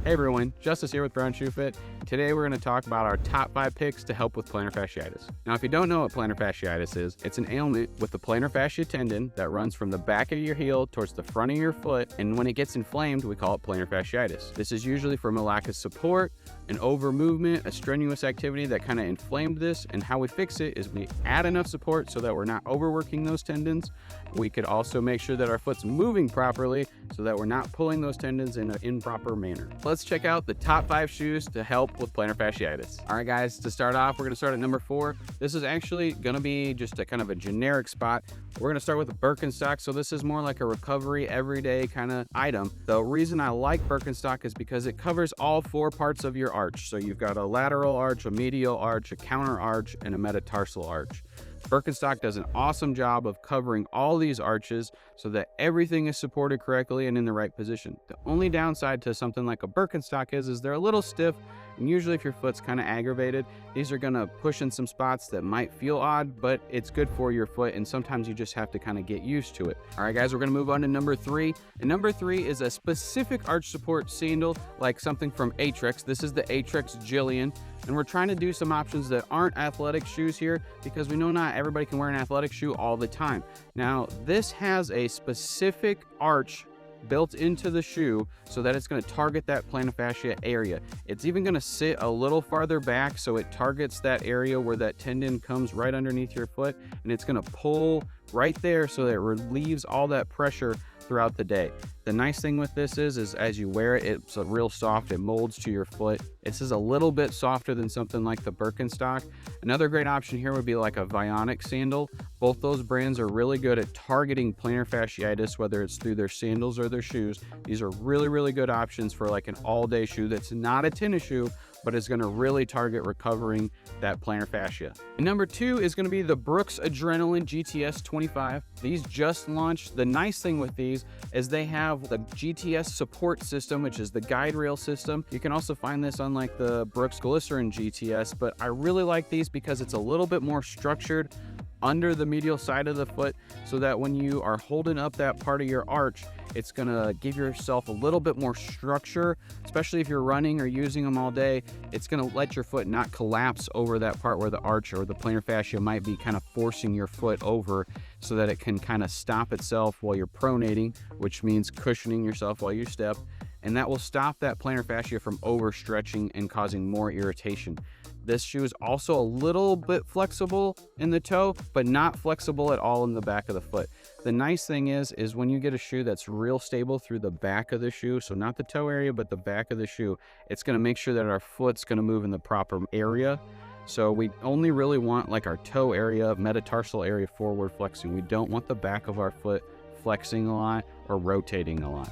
Hey everyone, Justice here with Brown Shoe Fit. Today we're going to talk about our top 5 picks to help with plantar fasciitis. Now if you don't know what plantar fasciitis is, it's an ailment with the plantar fascia tendon that runs from the back of your heel towards the front of your foot, and when it gets inflamed we call it plantar fasciitis. This is usually from a lack of support, an over movement, a strenuous activity that kind of inflamed this, and how we fix it is we add enough support so that we're not overworking those tendons. We could also make sure that our foot's moving properly so that we're not pulling those tendons in an improper manner. Let's check out the top 5 shoes to help with plantar fasciitis. All right guys, to start off, we're gonna start at number 4. This is actually gonna be just a kind of a generic spot. We're gonna start with a Birkenstock. So this is more like a recovery everyday kind of item. The reason I like Birkenstock is because it covers all 4 parts of your arch. So you've got a lateral arch, a medial arch, a counter arch, and a metatarsal arch. Birkenstock does an awesome job of covering all these arches so that everything is supported correctly and in the right position. The only downside to something like a Birkenstock is they're a little stiff, and usually if your foot's kind of aggravated, these are gonna push in some spots that might feel odd, but it's good for your foot, and sometimes you just have to kind of get used to it. All right guys, we're gonna move on to number 3. And number 3 is a specific arch support sandal, like something from Aetrex. This is the Aetrex Jillian. And we're trying to do some options that aren't athletic shoes here because we know not everybody can wear an athletic shoe all the time. Now, this has a specific arch built into the shoe so that it's going to target that plantar fascia area. It's even going to sit a little farther back so it targets that area where that tendon comes right underneath your foot, and it's going to pull right there so that it relieves all that pressure throughout the day. The nice thing with this is as you wear it, it's real soft. It molds to your foot. This is a little bit softer than something like the Birkenstock. Another great option here would be like a Vionic sandal. Both those brands are really good at targeting plantar fasciitis, whether it's through their sandals or their shoes. These are really, really good options for like an all-day shoe that's not a tennis shoe, but is going to really target recovering that plantar fascia. And number 2 is going to be the Brooks Adrenaline GTS 25. These just launched. The nice thing with these is they have the GTS support system, which is the guide rail system. You can also find this on like the Brooks Glycerin GTS, but I really like these because it's a little bit more structured under the medial side of the foot so that when you are holding up that part of your arch, it's gonna give yourself a little bit more structure, especially if you're running or using them all day. It's gonna let your foot not collapse over that part where the arch or the plantar fascia might be kind of forcing your foot over, so that it can kind of stop itself while you're pronating, which means cushioning yourself while you step. And that will stop that plantar fascia from overstretching and causing more irritation. This shoe is also a little bit flexible in the toe, but not flexible at all in the back of the foot. The nice thing is when you get a shoe that's real stable through the back of the shoe, so not the toe area, but the back of the shoe, it's gonna make sure that our foot's gonna move in the proper area. So we only really want like our toe area, metatarsal area forward flexing. We don't want the back of our foot flexing a lot or rotating a lot.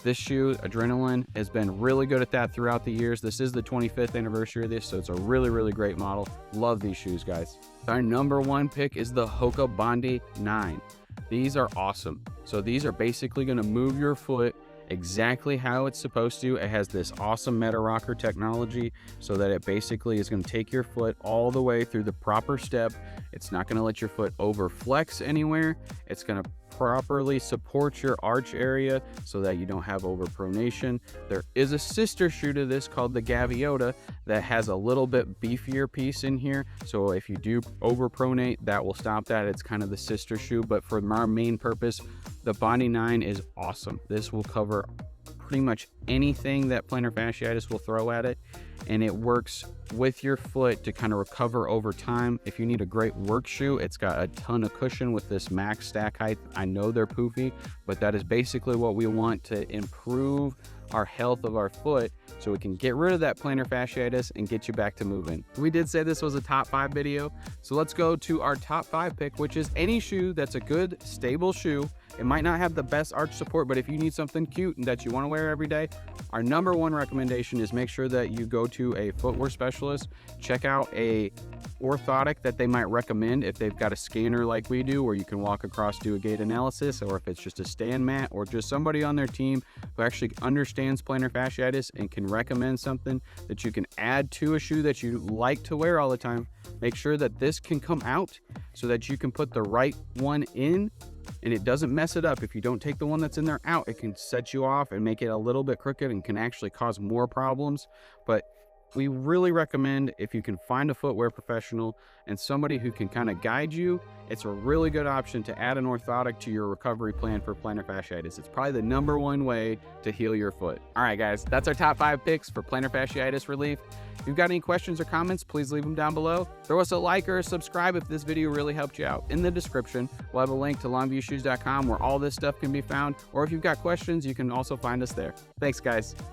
This shoe, Adrenaline, has been really good at that throughout the years. This is the 25th anniversary of this, so it's a really, really great model. Love these shoes, guys. Our number 1 pick is the Hoka Bondi 9. These are awesome. So these are basically gonna move your foot exactly how it's supposed to. It has this awesome meta rocker technology so that it basically is going to take your foot all the way through the proper step. It's not going to let your foot over flex anywhere. It's going to properly support your arch area so that you don't have overpronation. There is a sister shoe to this called the Gaviota that has a little bit beefier piece in here, so if you do overpronate, that will stop that. It's kind of the sister shoe, but for our main purpose, the Bondi 9 is awesome. This will cover pretty much anything that plantar fasciitis will throw at it, and it works with your foot to kind of recover over time. If you need a great work shoe, it's got a ton of cushion with this max stack height. I know they're poofy, but that is basically what we want to improve our health of our foot so we can get rid of that plantar fasciitis and get you back to moving. We did say this was a top 5 video, so let's go to our top 5 pick, which is any shoe that's a good stable shoe. It might not have the best arch support, but if you need something cute and that you want to wear every day, our number 1 recommendation is make sure that you go to a footwear specialist. Check out a orthotic that they might recommend if they've got a scanner like we do, where you can walk across, do a gait analysis, or if it's just a stand mat or just somebody on their team who actually understands plantar fasciitis and can recommend something that you can add to a shoe that you like to wear all the time. Make sure that this can come out so that you can put the right one in and it doesn't mess it up. If you don't take the one that's in there out, it can set you off and make it a little bit crooked and can actually cause more problems. But we really recommend, if you can find a footwear professional and somebody who can kind of guide you, it's a really good option to add an orthotic to your recovery plan for plantar fasciitis. It's probably the #1 way to heal your foot. All right, guys, that's our top 5 picks for plantar fasciitis relief. If you've got any questions or comments, please leave them down below. Throw us a like or a subscribe if this video really helped you out. In the description, we'll have a link to LongviewShoes.com where all this stuff can be found. Or if you've got questions, you can also find us there. Thanks, guys.